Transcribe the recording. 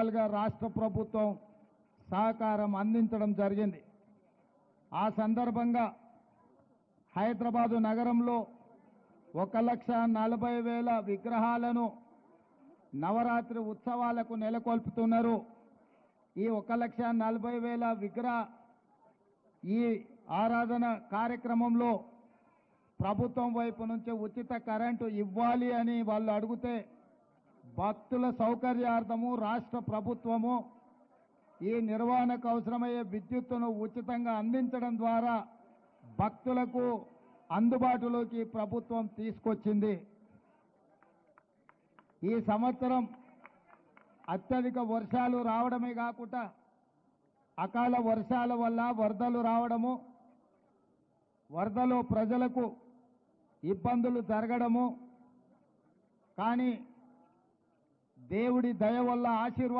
విధాలుగా రాష్ట్ర ప్రభుత్వం సహకారం అందించడం జరిగింది. ఆ సందర్భంగా హైదరాబాదు నగరంలో 1,40,000 విగ్రహాలను నవరాత్రి ఉత్సవాలకు నెలకొల్పుతున్నారు. ఈ 1,40,000 విగ్రహ ఈ ఆరాధన కార్యక్రమంలో ప్రభుత్వం వైపు నుంచి ఉచిత కరెంటు ఇవ్వాలి అని వాళ్ళు అడిగితే భక్తుల సౌకర్యార్థము రాష్ట్ర ప్రభుత్వము ఈ నిర్వహణకు అవసరమయ్యే విద్యుత్తును ఉచితంగా అందించడం ద్వారా భక్తులకు అందుబాటులోకి ప్రభుత్వం తీసుకొచ్చింది. ఈ సంవత్సరం అత్యధిక వర్షాలు రావడమే కాకుండా అకాల వర్షాల వల్ల వరదలు రావడము, వరదలో ప్రజలకు ఇబ్బందులు జరగడము, కానీ దేవుడి దయ వల్ల ఆశీర్వాదం